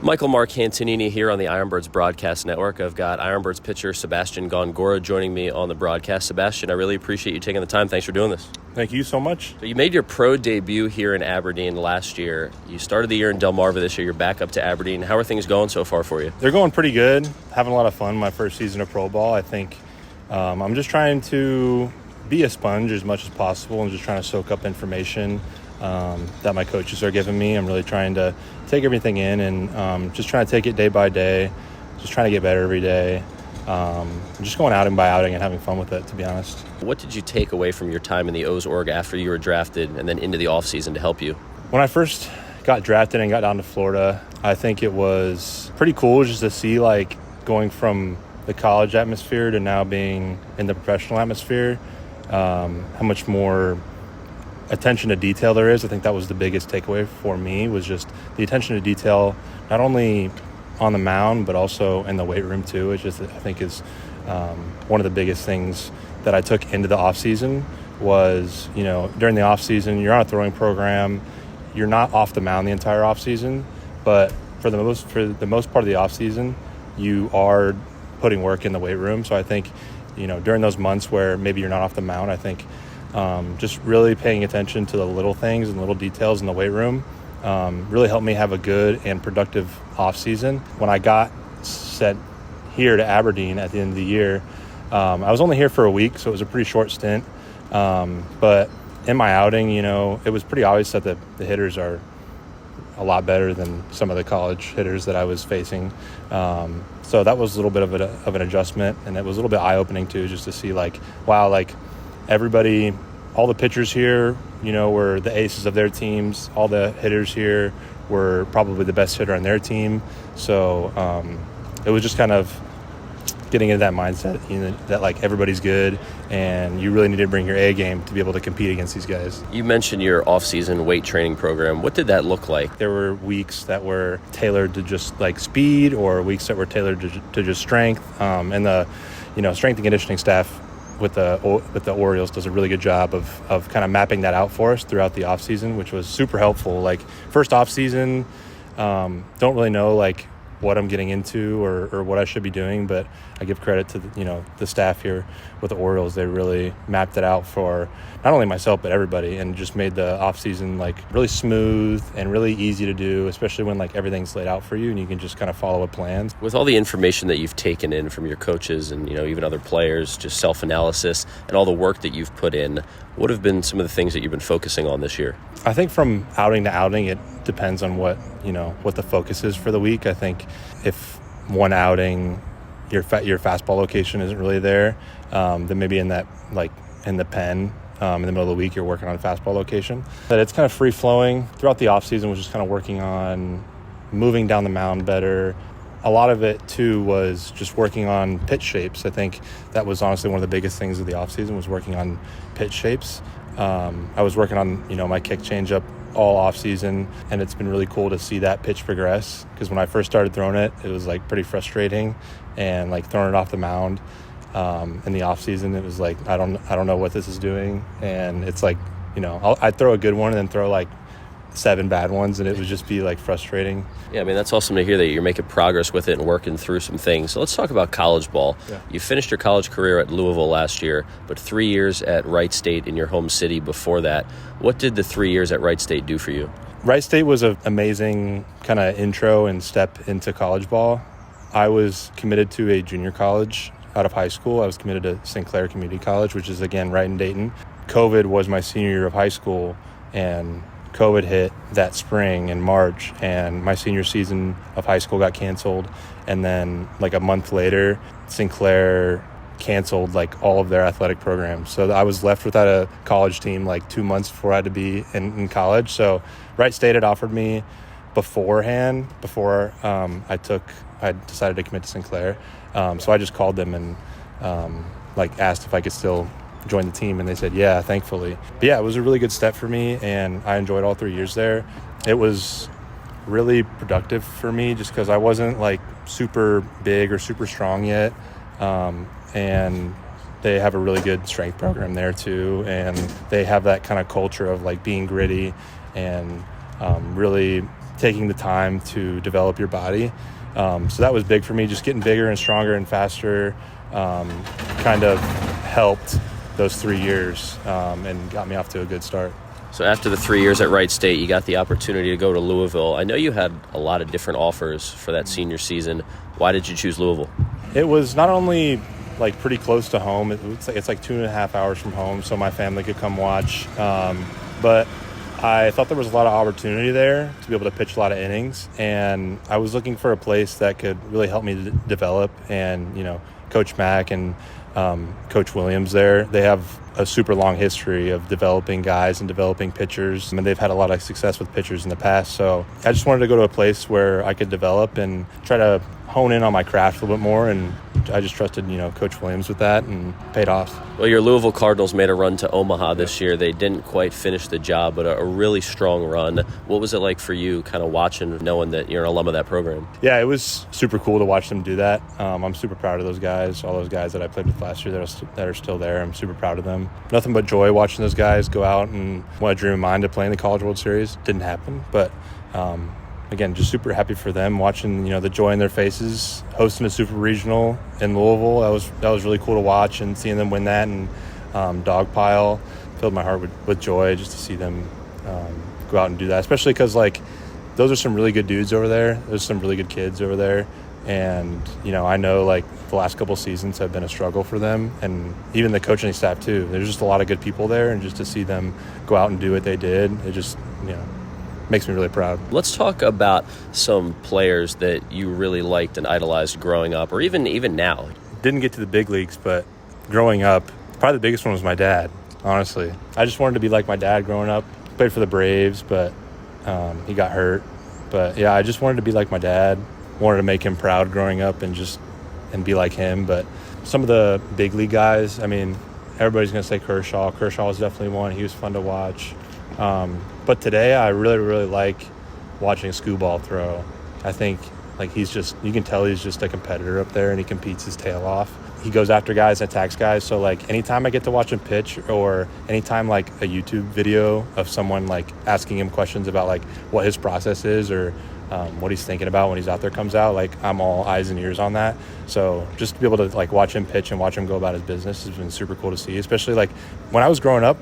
Michael Marcantonini here on the Ironbirds Broadcast Network. I've got Ironbirds pitcher Sebastian Gongora joining me on the broadcast. Sebastian, I really appreciate you taking the time. Thanks for doing this. Thank you so much. So you made your pro debut here in Aberdeen last year. You started the year in Delmarva this year. You're back up to Aberdeen. How are things going so far for you? They're going pretty good. Having a lot of fun my first season of pro ball. I think I'm just trying to be a sponge as much as possible and just trying to soak up information that my coaches are giving me. I'm really trying to take everything in and just trying to take it day by day, just trying to get better every day. Just going outing by outing and having fun with it, to be honest. What did you take away from your time in the O's org after you were drafted and then into the offseason to help you? When I first got drafted and got down to Florida, I think it was pretty cool just to see going from the college atmosphere to now being in the professional atmosphere, how much more attention to detail there is. I think that was the biggest takeaway for me, was just the attention to detail, not only on the mound but also in the weight room too. It just, I think, is one of the biggest things that I took into the off season. Was, during the off season you're on a throwing program, you're not off the mound the entire off season, but for the most part of the off season you are putting work in the weight room. So I think during those months where maybe you're not off the mound, I think just really paying attention to the little things and little details in the weight room really helped me have a good and productive off season. When I got sent here to Aberdeen at the end of the year, I was only here for a week, so it was a pretty short stint. But in my outing, it was pretty obvious that the hitters are a lot better than some of the college hitters that I was facing. So that was a little bit of an adjustment, and it was a little bit eye-opening too, just to see wow, everybody, all the pitchers here, were the aces of their teams. All the hitters here were probably the best hitter on their team. So it was just kind of getting into that mindset, that everybody's good and you really need to bring your A game to be able to compete against these guys. You mentioned your off-season weight training program. What did that look like? There were weeks that were tailored to just speed, or weeks that were tailored to just strength. And the strength and conditioning staff with the Orioles does a really good job of kind of mapping that out for us throughout the off season, which was super helpful. First off season, don't really know what I'm getting into or what I should be doing, but I give credit to the staff here with the Orioles. They really mapped it out for not only myself but everybody, and just made the off season really smooth and really easy to do, especially when everything's laid out for you and you can just kind of follow a plan. With all the information that you've taken in from your coaches and even other players, just self-analysis and all the work that you've put in, what have been some of the things that you've been focusing on this year? I think from outing to outing, it depends on what the focus is for the week. I think if one outing your fastball location isn't really there, then maybe in that in the pen in the middle of the week you're working on a fastball location. But it's kind of free flowing throughout the off season, was just kind of working on moving down the mound better. A lot of it too was just working on pitch shapes. I think that was honestly one of the biggest things of the off season, was working on pitch shapes. I was working on my kick changeup all off season, and it's been really cool to see that pitch progress, because when I first started throwing it, it was pretty frustrating, and throwing it off the mound in the off season, it was I don't know what this is doing, and it's I'd throw a good one and then throw 7 bad ones, and it would just be frustrating. Yeah, that's awesome to hear that you're making progress with it and working through some things. So let's talk about college ball. Yeah. You finished your college career at Louisville last year, but 3 years at Wright State in your home city before that. What did the 3 years at Wright State do for you? Wright State was an amazing kind of intro and step into college ball. I was committed to a junior college out of high school. I was committed to St. Clair Community College, which is, again, right in Dayton. COVID was my senior year of high school, and COVID hit that spring in March, and my senior season of high school got canceled. And then a month later, St. Clair canceled all of their athletic programs. So I was left without a college team 2 months before I had to be in college. So Wright State had offered me before I decided to commit to St. Clair. So I just called them and asked if I could still join the team, and they said yeah, thankfully. But yeah, it was a really good step for me, and I enjoyed all 3 years there. It was really productive for me just because I wasn't super big or super strong yet, and they have a really good strength program there too, and they have that kind of culture of being gritty and really taking the time to develop your body. So that was big for me, just getting bigger and stronger and faster. Kind of helped those 3 years and got me off to a good start. So after the 3 years at Wright State, you got the opportunity to go to Louisville. I know you had a lot of different offers for that senior season. Why did you choose Louisville? It was not only like pretty close to home. It's like 2.5 hours from home, so my family could come watch. But I thought there was a lot of opportunity there to be able to pitch a lot of innings, and I was looking for a place that could really help me develop. And Coach Mack and Coach Williams there, they have a super long history of developing guys and developing pitchers. I mean, they've had a lot of success with pitchers in the past. So I just wanted to go to a place where I could develop and try to hone in on my craft a little bit more. And I just trusted, Coach Williams with that, and paid off. Well, your Louisville Cardinals made a run to Omaha this year. They didn't quite finish the job, but a really strong run. What was it like for you kind of watching, knowing that you're an alum of that program? Yeah, it was super cool to watch them do that. I'm super proud of those guys, all those guys that I played with last year that are still there. I'm super proud of them. Nothing but joy watching those guys go out and want to dream of mine to play in the College World Series. Didn't happen, but again, just super happy for them, watching the joy in their faces, hosting a super regional in Louisville. That was really cool to watch, and seeing them win that and dogpile filled my heart with joy just to see them go out and do that, especially because those are some really good dudes over there. There's some really good kids over there, and I know the last couple seasons have been a struggle for them, and even the coaching staff too. There's just a lot of good people there, and just to see them go out and do what they did, it just makes me really proud. Let's talk about some players that you really liked and idolized growing up, or even now. Didn't get to the big leagues, but growing up, probably the biggest one was my dad, honestly. I just wanted to be like my dad growing up. Played for the Braves, but he got hurt. But yeah, I just wanted to be like my dad. Wanted to make him proud growing up and be like him. But some of the big league guys, I mean, everybody's going to say Kershaw. Kershaw was definitely one. He was fun to watch. But today I really, really like watching Skubal throw. I think you can tell he's just a competitor up there, and he competes his tail off. He goes after guys and attacks guys. So anytime I get to watch him pitch, or anytime a YouTube video of someone asking him questions about what his process is, or what he's thinking about when he's out there comes out, I'm all eyes and ears on that. So just to be able to watch him pitch and watch him go about his business has been super cool to see, especially when I was growing up,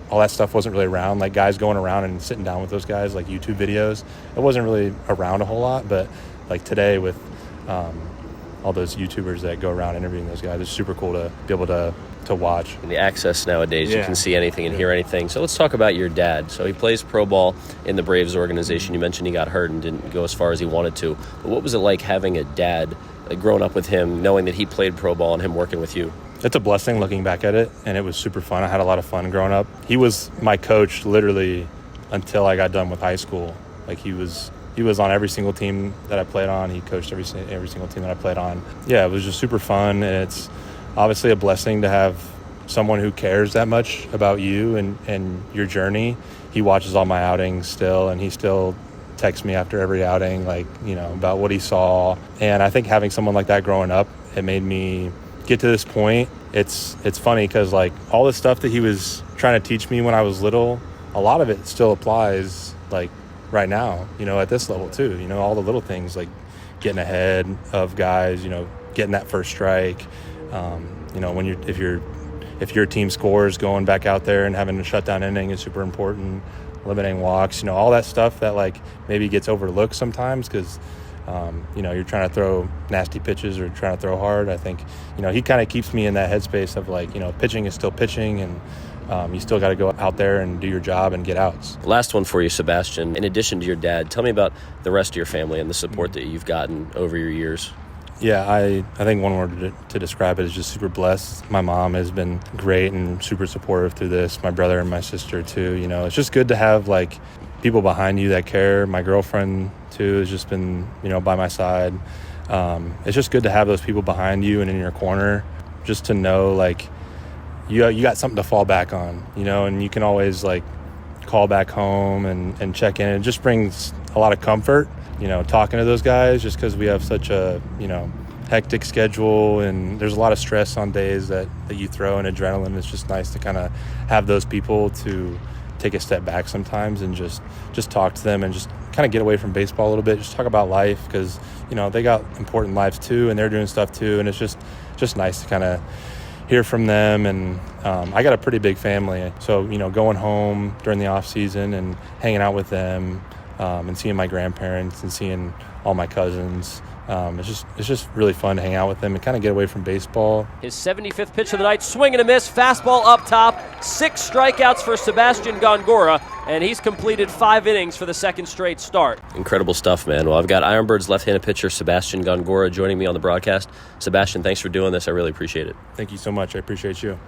all that stuff wasn't really around, guys going around and sitting down with those guys, YouTube videos. It wasn't really around a whole lot, but today with all those YouTubers that go around interviewing those guys, it's super cool to be able to watch. And the access nowadays, you can see anything and hear anything. So let's talk about your dad. So he plays pro ball in the Braves organization. You mentioned he got hurt and didn't go as far as he wanted to. But what was it like having a dad, growing up with him, knowing that he played pro ball and him working with you? It's a blessing looking back at it, and it was super fun. I had a lot of fun growing up. He was my coach literally until I got done with high school. He was on every single team that I played on. He coached every single team that I played on. Yeah, it was just super fun, and it's obviously a blessing to have someone who cares that much about you and your journey. He watches all my outings still, and he still texts me after every outing, about what he saw. And I think having someone like that growing up, it made me get to this point. It's funny because all the stuff that he was trying to teach me when I was little, a lot of it still applies right now, at this level too. All the little things getting ahead of guys, getting that first strike, when if your team scores, going back out there and having a shutdown inning is super important. Limiting walks, all that stuff that maybe gets overlooked sometimes because you're trying to throw nasty pitches or trying to throw hard. I think, he kind of keeps me in that headspace of pitching is still pitching, and you still got to go out there and do your job and get outs. Last one for you, Sebastian. In addition to your dad, tell me about the rest of your family and the support that you've gotten over your years. Yeah, I think one word to describe it is just super blessed. My mom has been great and super supportive through this. My brother and my sister too. It's just good to have people behind you that care. My girlfriend too has just been by my side. It's just good to have those people behind you and in your corner, just to know you got something to fall back on, and you can always call back home and check in. It just brings a lot of comfort, talking to those guys, just because we have such a hectic schedule, and there's a lot of stress on days that you throw and adrenaline. It's just nice to kind of have those people to take a step back sometimes and just talk to them and just kind of get away from baseball a little bit, just talk about life, because they got important lives too, and they're doing stuff too, and it's just nice to kind of hear from them. And I got a pretty big family, so going home during the off season and hanging out with them, and seeing my grandparents and seeing all my cousins, it's just really fun to hang out with them and kind of get away from baseball. His 75th pitch of the night, swing and a miss, fastball up top, 6 strikeouts for Sebastian Gongora, and he's completed 5 innings for the second straight start. Incredible stuff, man. Well, I've got Ironbirds left-handed pitcher Sebastian Gongora joining me on the broadcast. Sebastian, thanks for doing this. I really appreciate it. Thank you so much. I appreciate you.